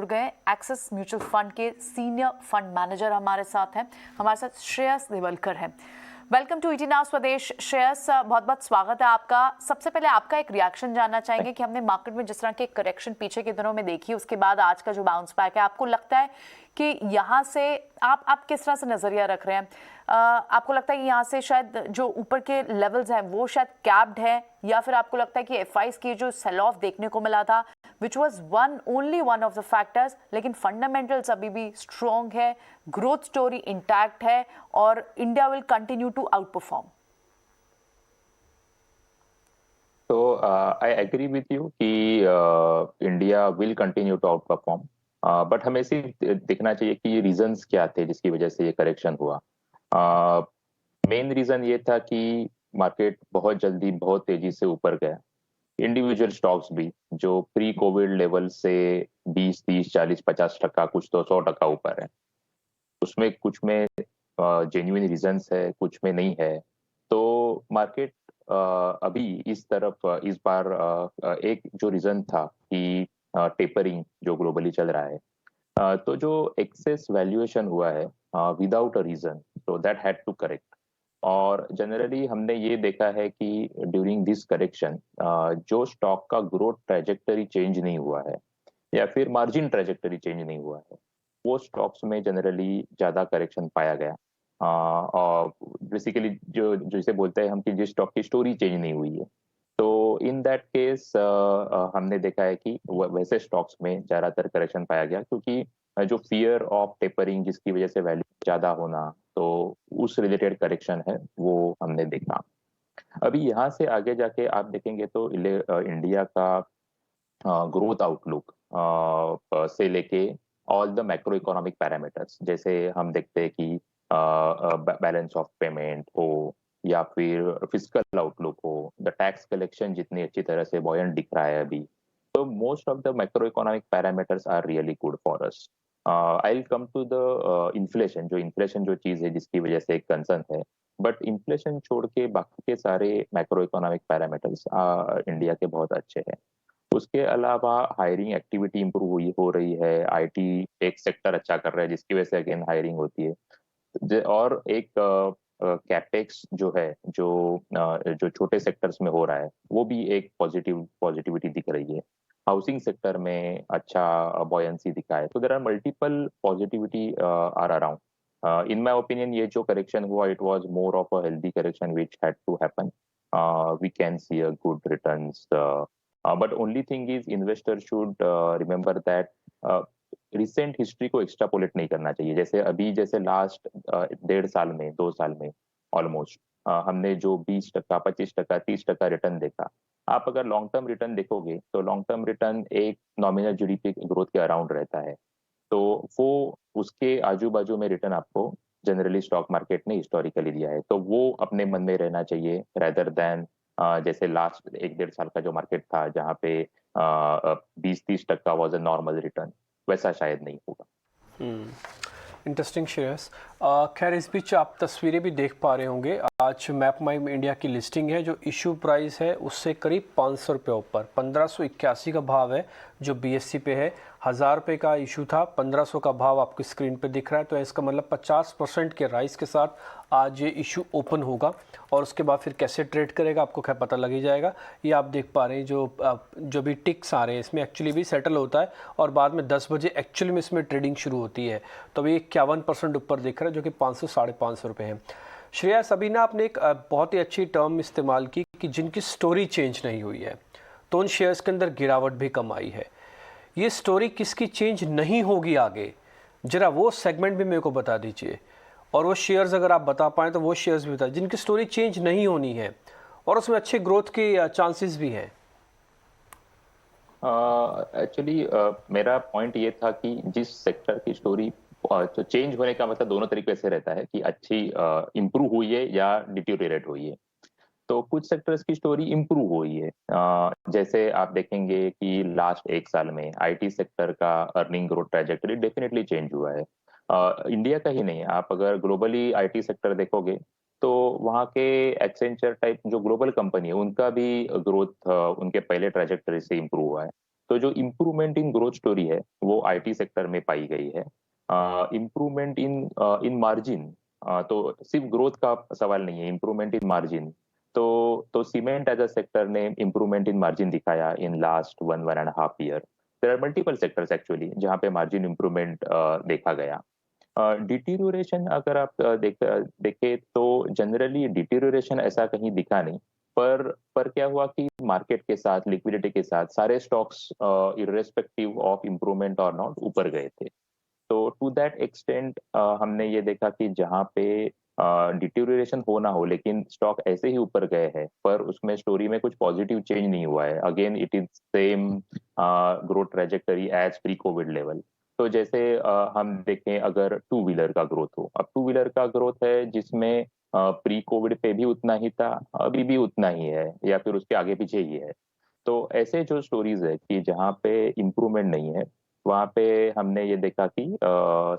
गए axis mutual fund के senior fund manager हमारे साथ हैं। हमारे साथ श्रेयस देवलकर हैं। वेलकम टू ईटी नाउ स्वदेश। श्रेयस, बहुत बहुत स्वागत है आपका। सबसे पहले आपका एक रिएक्शन जानना चाहेंगे कि हमने मार्केट में जिस तरह के करेक्शन पीछे के दिनों में देखी, उसके बाद आज का जो बाउंस बैक है, आपको लगता है कि यहाँ से आप किस तरह से नजरिया रख रहे हैं? आपको लगता है कि यहाँ से शायद जो ऊपर के लेवल्स हैं वो शायद कैप्ड है, या फिर आपको लगता है कि एफआईज की जो सेल ऑफ देखने को मिला था which was only one of the factors, लेकिन फंडामेंटल्स अभी भी स्ट्रॉन्ग है, ग्रोथ स्टोरी इंटैक्ट है और India will continue to outperform? तो आई एग्री विथ यू कि India will continue to outperform, but हमें सिर्फ देखना चाहिए कि रीजंस क्या थे जिसकी वजह से ये करेक्शन हुआ। मेन रीजन ये था कि मार्केट बहुत जल्दी बहुत तेजी से ऊपर गया। इंडिविजुअल स्टॉक्स भी जो प्री कोविड लेवल से 20, 30, 40, 50%, कुछ तो 100% ऊपर है। उसमें कुछ में जेन्युइन रीजंस है, कुछ में नहीं है। तो मार्केट अभी इस तरफ इस बार एक जो रीजन था कि टेपरिंग जो ग्लोबली चल रहा है, तो जो एक्सेस वैल्यूएशन हुआ है विदाउट अ रीजन, तो दैट हैड टू करेक्ट। और जनरली हमने ये देखा है कि ड्यूरिंग दिस करेक्शन जो स्टॉक का ग्रोथ ट्रेजेक्टरी चेंज नहीं हुआ है या फिर मार्जिन ट्रेजेक्टरी चेंज नहीं हुआ है, वो स्टॉक्स में जनरली ज्यादा करेक्शन पाया गया। और बेसिकली जो जिसे बोलते हैं हम कि जिस स्टॉक की स्टोरी चेंज नहीं हुई है, तो इन दैट केस हमने देखा है कि वैसे स्टॉक्स में ज्यादातर करेक्शन पाया गया, क्योंकि जो फियर ऑफ टेपरिंग जिसकी वजह से वैल्यू ज्यादा होना, तो उस रिलेटेड करेक्शन है वो हमने देखा। अभी यहाँ से आगे जाके आप देखेंगे तो इंडिया का ग्रोथ आउटलुक से लेके all the macro economic parameters, जैसे हम देखते हैं कि बैलेंस ऑफ पेमेंट हो या फिर फिजिकल आउटलुक हो, द टैक्स कलेक्शन जितनी अच्छी तरह से बॉयंट दिख रहा है अभी, तो most of the macro economic parameters are really good for us. I will come to the inflation जो चीज है जिसकी वजह से एक कंसर्न है, बट इन्फ्लेशन छोड़ के बाकी के सारे मैक्रो इकोनॉमिक पैरामीटर्स इंडिया के बहुत अच्छे हैं। उसके अलावा हायरिंग एक्टिविटी इंप्रूव हुई हो रही है, आईटी एक सेक्टर अच्छा कर रहा है जिसकी वजह से अगेन हायरिंग होती है। और एक कैपेक्स जो है जो छोटे सेक्टर्स में हो रहा है, वो भी एक पॉजिटिविटी दिख रही है। हाउसिंग सेक्टर में अच्छा बॉयंसी दिखा है। तो there are multiple positivity are around. In my opinion ये जो करेक्शन हुआ, it was more of a healthy correction which had to happen. We can see a good returns, but only thing is investor should remember that recent history को extrapolate नहीं करना चाहिए। जैसे अभी जैसे लास्ट 1.5 साल में 2 साल में ऑलमोस्ट हमने जो 20%, 25%, 30% रिटर्न देखा, आप अगर लॉन्ग टर्म रिटर्न देखोगे तो लॉन्ग टर्म रिटर्न एक नॉमिनल जीडीपी ग्रोथ के अराउंड रहता है। तो वो उसके आजू बाजू में रिटर्न आपको जनरली स्टॉक मार्केट ने हिस्टोरिकली दिया है, तो वो अपने मन में रहना चाहिए रेदर देन जैसे लास्ट 1-1.5 साल का जो मार्केट था जहाँ पे 20-30% वॉज अ नॉर्मल रिटर्न, वैसा शायद नहीं होगा। इंटरेस्टिंग श्रेयस। खैर इस बीच आप तस्वीरें भी देख पा रहे होंगे, आज मैप माई इंडिया की लिस्टिंग है। जो इशू प्राइस है उससे करीब 500 रुपये ऊपर 1581 का भाव है जो बीएससी पे है। 1000 रुपये का इशू था, 1500 का भाव आपकी स्क्रीन पे दिख रहा है। तो इसका मतलब 50% के राइस के साथ आज ये इशू ओपन होगा और उसके बाद फिर कैसे ट्रेड करेगा आपको खैर पता लग ही जाएगा। ये आप देख पा रहे हैं जो भी टिक्स आ रहे हैं इसमें एक्चुअली भी सेटल होता है और बाद में 10 बजे एक्चुअली में इसमें ट्रेडिंग शुरू होती है। तो ये 51% ऊपर दिख रहा है जो कि 500 साढ़े 500 रुपये है। श्रेयस, अभी ना आपने एक बहुत ही अच्छी टर्म इस्तेमाल की कि जिनकी स्टोरी चेंज नहीं हुई है, तो उन शेयर्स के अंदर गिरावट भी कम आई है। ये स्टोरी किसकी चेंज नहीं होगी आगे, जरा वो सेगमेंट भी मेरे को बता दीजिए, और वो शेयर्स अगर आप बता पाएँ तो वो शेयर्स भी बताइए जिनकी स्टोरी चेंज नहीं होनी है और उसमें अच्छे ग्रोथ के चांसेस भी हैं। एक्चुअली मेरा पॉइंट ये था कि जिस सेक्टर की स्टोरी तो चेंज होने का मतलब दोनों तरीके से रहता है कि अच्छी इम्प्रूव हुई है या डिटोरिएट हुई है। तो कुछ सेक्टर्स की स्टोरी इम्प्रूव हुई है। जैसे आप देखेंगे कि लास्ट 1 साल में आईटी सेक्टर का earning growth trajectory definitely change हुआ है। इंडिया का ही नहीं, आप अगर ग्लोबली आईटी सेक्टर देखोगे तो वहाँ के एक्सेंचर टाइप जो ग्लोबल कंपनी है उनका भी ग्रोथ उनके पहले ट्रैजेक्टरी से इम्प्रूव हुआ है। तो जो इम्प्रूवमेंट इन ग्रोथ स्टोरी है वो आईटी सेक्टर में पाई गई है। इम्प्रूवमेंट इन मार्जिन, तो सिर्फ ग्रोथ का सवाल नहीं है, इम्प्रूवमेंट इन मार्जिन। तो सीमेंट एज अ सेक्टर ने इम्प्रूवमेंट इन मार्जिन दिखाया in last 1.5 year. There are multiple sectors actually जहाँ पे मार्जिन इम्प्रूवमेंट देखा गया। डिटीरियोरेशन अगर आप देखें तो जनरली डिटीरियोरेशन ऐसा कहीं दिखा नहीं, पर क्या हुआ कि मार्केट के साथ, लिक्विडिटी के साथ सारे स्टॉक्स इररेस्पेक्टिव ऑफ इम्प्रूवमेंट और नॉट ऊपर गए थे। तो टू दैट एक्सटेंट हमने ये देखा कि जहाँ पे डिटीरियोरेशन हो ना हो लेकिन स्टॉक ऐसे ही ऊपर गए हैं, पर उसमें स्टोरी में कुछ पॉजिटिव चेंज नहीं हुआ है। Again it is same growth trajectory as pre covid level. तो जैसे हम देखें अगर टू व्हीलर का ग्रोथ हो, अब टू व्हीलर का ग्रोथ है जिसमें प्री कोविड पे भी उतना ही था, अभी भी उतना ही है या फिर उसके आगे पीछे ही है। तो ऐसे जो स्टोरीज है कि जहाँ पे इम्प्रूवमेंट नहीं है वहां पे हमने ये देखा कि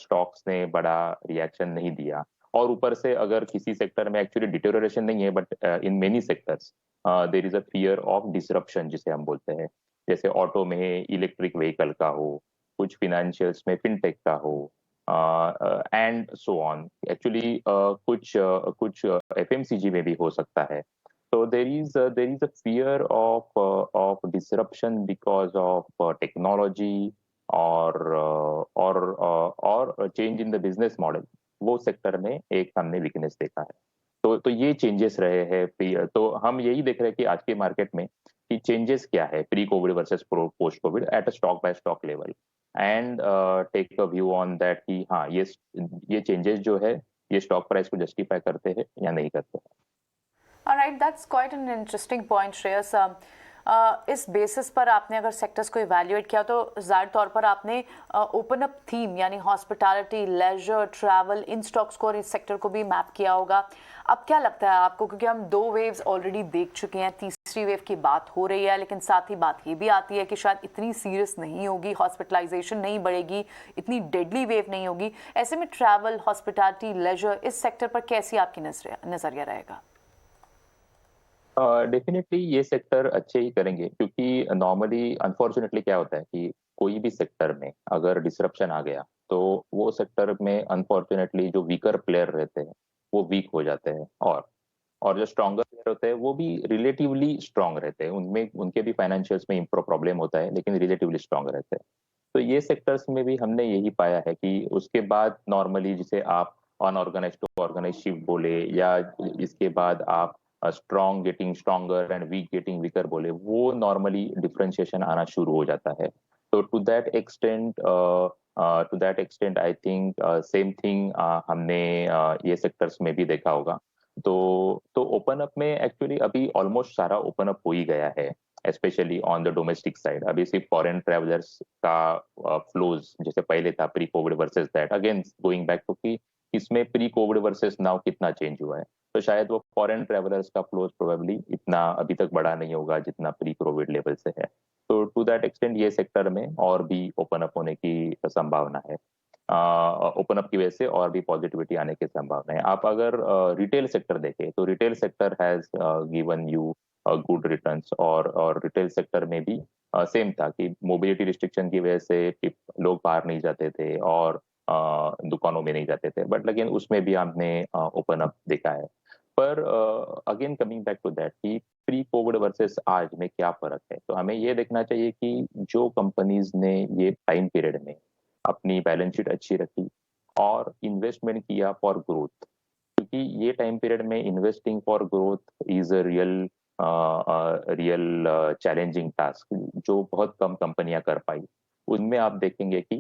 स्टॉक्स ने बड़ा रिएक्शन नहीं दिया। और ऊपर से अगर किसी सेक्टर में एक्चुअली डिटेरियोरेशन नहीं है, but in many sectors there is a fear of disruption जिसे हम बोलते हैं। जैसे ऑटो में इलेक्ट्रिक व्हीकल का हो, कुछ फिनेंशियल्स में फिनटेक का हो, एंड सो ऑन। एक्चुअली कुछ एफएमसीजी में भी हो सकता है। So there is a fear of disruption because of technology or change in the business model। वो सेक्टर में एक हमने वीकनेस देखा है। तो ये चेंजेस रहे हैं। तो हम यही देख रहे हैं कि आज के मार्केट में कि चेंजेस क्या है pre covid versus post covid at a stock by stock level, and take a view on that कि हाँ ये चेंजेस जो है ये स्टॉक प्राइस को जस्टिफाई करते हैं या नहीं करते हैं। Alright, that's quite an interesting point, Shreyas. इस बेसिस पर आपने अगर सेक्टर्स को इवैल्यूएट किया तो ज़ाहिर तौर पर आपने ओपन अप थीम यानी हॉस्पिटैलिटी, लेजर, ट्रैवल, इन स्टॉक्स को और इस सेक्टर को भी मैप किया होगा। अब क्या लगता है आपको, क्योंकि हम 2 वेव्स ऑलरेडी देख चुके हैं, तीसरी वेव की बात हो रही है, लेकिन साथ ही बात ये भी आती है कि शायद इतनी सीरियस नहीं होगी, हॉस्पिटलाइजेशन नहीं बढ़ेगी, इतनी डेडली वेव नहीं होगी। ऐसे में ट्रैवल, हॉस्पिटैलिटी, लेजर, इस सेक्टर पर कैसी आपकी नज़रिया रहेगा? डेफिनेटली ये सेक्टर अच्छे ही करेंगे, क्योंकि नॉर्मली अनफॉर्चुनेटली क्या होता है कि कोई भी सेक्टर में अगर डिसरप्शन आ गया तो वो सेक्टर में अनफॉर्चुनेटली जो वीकर प्लेयर रहते हैं वो वीक हो जाते हैं, और जो स्ट्रॉन्गर प्लेयर होते हैं वो भी रिलेटिवली स्ट्रांग रहते हैं। उनमें उनके भी फाइनेंशियल्स में प्रॉब्लम होता है लेकिन रिलेटिवली स्ट्रांग रहते हैं। तो ये सेक्टर्स में भी हमने यही पाया है कि उसके बाद नॉर्मली जिसे आप अनऑर्गेनाइज टू ऑर्गेनाइज शिफ्ट बोले, या इसके बाद आप strong getting stronger and weak getting weaker बोले, वो नॉर्मली डिफरेंशिएशन आना शुरू हो जाता है। तो to that extent I think same thing हमने ये सेक्टर्स में भी देखा होगा। तो ओपन अप में एक्चुअली अभी ऑलमोस्ट सारा ओपन अप हो ही गया है, specially on the domestic side. अभी सिर्फ फॉरेन ट्रेवलर्स का फ्लोज जैसे पहले था pre covid versus that, again going back to कि इसमें प्री कोविड वर्सेस नाउ कितना चेंज हुआ है। तो शायद वो फॉरेन ट्रेवलर्स का फ्लोज प्रोबेबली इतना अभी तक बड़ा नहीं होगा जितना प्री कोविड लेवल से है। तो टू दैट एक्सटेंट ये सेक्टर में और भी ओपन अप होने की संभावना है, ओपन अप की वजह से और भी पॉजिटिविटी आने की संभावना है। आप अगर रिटेल सेक्टर देखें तो retail sector has given you good returns, और रिटेल सेक्टर में भी सेम था कि मोबिलिटी रिस्ट्रिक्शन की वजह से लोग बाहर नहीं जाते थे और दुकानों में नहीं जाते थे, बट लेकिन उसमें भी हमने ओपन अप देखा है। पर again coming back to that कि प्री कोविड वर्सेस आज में क्या फर्क है, तो हमें ये देखना चाहिए कि जो कंपनीज ने ये टाइम पीरियड में अपनी बैलेंस शीट अच्छी रखी और इन्वेस्टमेंट किया फॉर ग्रोथ, क्योंकि ये टाइम पीरियड में investing for growth is a real challenging task जो बहुत कम कंपनियां कर पाई। उनमें आप देखेंगे कि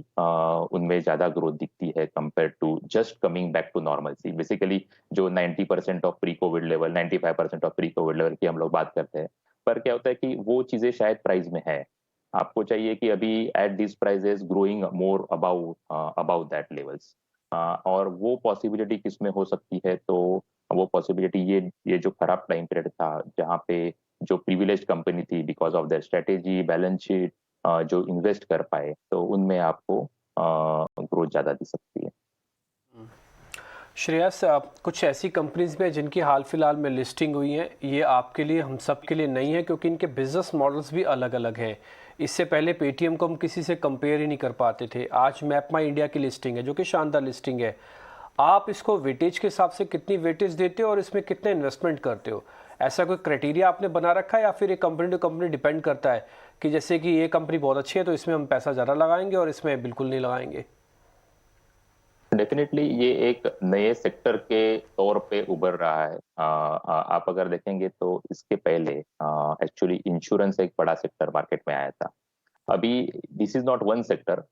उनमें ज्यादा ग्रोथ दिखती है compare to just coming back to normalcy. Basically जो 90% of pre covid level, 95% of pre covid level की हम लोग बात करते हैं, पर क्या होता है कि वो चीजें शायद प्राइस में है, आपको चाहिए कि अभी at this prices growing more about that levels. और वो पॉसिबिलिटी किसमें हो सकती है, तो वो पॉसिबिलिटी ये जो खराब टाइम पीरियड था जहाँ पे जो प्रिविलेज्ड कंपनी थी because of their strategy, balance sheet, जो इन्वेस्ट कर पाए, तो उनमें आपको ग्रोथ ज्यादा दिख सकती है। श्रेयस, कुछ ऐसी कंपनीज में जिनकी हाल फिलहाल में लिस्टिंग हुई है, ये आपके लिए, हम सब के लिए नहीं है, क्योंकि इनके बिजनेस मॉडल्स भी अलग अलग हैं। इससे पहले पेटीएम को हम किसी से कंपेयर ही नहीं कर पाते थे। आज मैप माई इंडिया की लिस्टिंग है जो कि शानदार लिस्टिंग है। आप इसको वेटेज के हिसाब से कितनी वेटेज देते हो और इसमें कितने इन्वेस्टमेंट करते हो? ऐसा कोई क्राइटेरिया आपने बना रखा है या फिर ये कंपनी टू कंपनी डिपेंड करता है कि जैसे कि ये कंपनी बहुत अच्छी है तो इसमें हम पैसा ज़्यादा लगाएंगे और इसमें बिल्कुल नहीं लगाएंगे? डेफिनेटली ये एक नए सेक्टर के तौर पे उभर रहा है। आप अगर देखेंगे तो इसके पहले एक्चुअली इंश्योरेंस एक बड़ा सेक्टर मार्केट में आया था। अभी this is not one sector,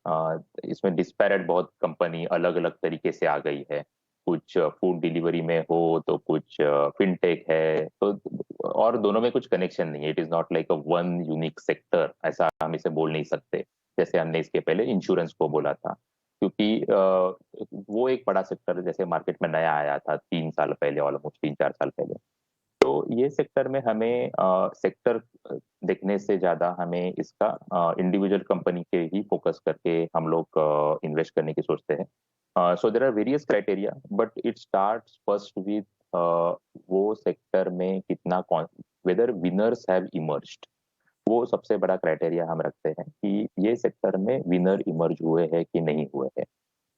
इसमें डिस्पैरेट बहुत कंपनी अलग अलग तरीके से आ गई है। कुछ फूड डिलीवरी में हो तो कुछ फिनटेक है, तो और दोनों में कुछ कनेक्शन नहीं है। It is not like a one unique sector, ऐसा हम इसे बोल नहीं सकते जैसे हमने इसके पहले इंश्योरेंस को बोला था। क्योंकि वो एक बड़ा सेक्टर जैसे मार्केट में नया आया था 3 साल पहले, ऑलमोस्ट 3-4 साल पहले। तो ये सेक्टर में हमें सेक्टर देखने से ज्यादा हमें इसका इंडिविजुअल कंपनी के ही फोकस करके हम लोग इन्वेस्ट करने की सोचते हैं। So there are various criteria, but it starts first with वो सेक्टर में कितना वेदर विनर्स हैव इमर्ज्ड। वो सबसे बड़ा क्राइटेरिया हम रखते हैं कि ये सेक्टर में विनर इमर्ज हुए हैं कि नहीं हुए हैं।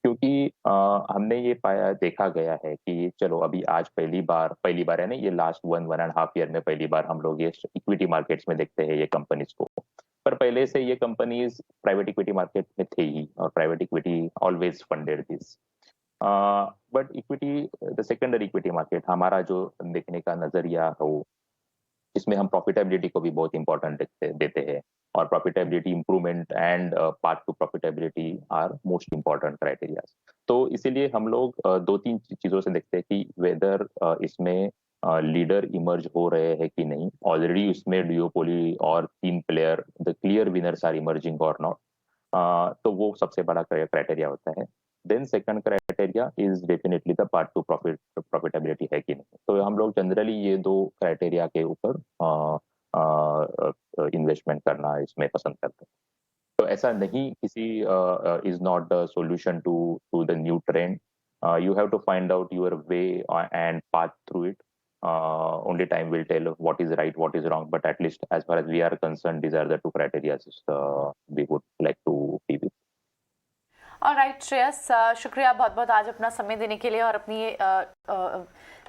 क्योंकि हमने ये पाया देखा गया है कि चलो अभी आज पहली बार है ना, ये लास्ट 1.5 ईयर में पहली बार हम लोग ये इक्विटी मार्केट्स में देखते हैं ये कंपनीज को। पर पहले से ये कंपनीज प्राइवेट इक्विटी मार्केट में थे ही, और private equity always funded this. But equity, the secondary equity market, हमारा जो देखने का नजरिया हो, इसमें हम प्रॉफिटेबिलिटी को भी बहुत इंपॉर्टेंट देते हैं। और profitability improvement and path to profitability are most important criterias. तो इसीलिए हम लोग 2-3 चीजों से देखते हैं कि वेदर इसमें लीडर इमर्ज हो रहे हैं कि नहीं, ऑलरेडी उसमें डिओपोली और 3 player, the clear winners are emerging और नॉट। तो वो सबसे बड़ा क्राइटेरिया होता है। Then second criteria is definitely the part to profitability है कि नहीं। तो हम लोग जनरली ये 2 क्राइटेरिया के ऊपर इन्वेस्टमेंट करना इसमें पसंद करते हैं। तो ऐसा नहीं किसी is not the solution to the new trend. You have to find out your way and path through it. Only time will tell what is right, what is wrong. But at least as far as we are concerned, these are the 2 criteria we would like to be with. Alright Shreyas, शुक्रिया बहुत बहुत आज अपना समय देने के लिए और अपनी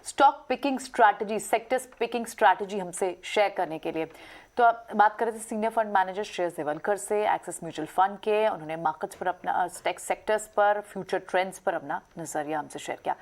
stock picking strategy, sector picking strategy हमसे शेयर करने के लिए। तो अब बात कर रहे थे senior fund manager Shreyas Devalkar से, एक्सिस म्यूचुअल फंड के। उन्होंने मार्केट्स पर अपना, टेक सेक्टर्स पर, फ्यूचर ट्रेंड्स पर अपना नजरिया हमसे शेयर किया।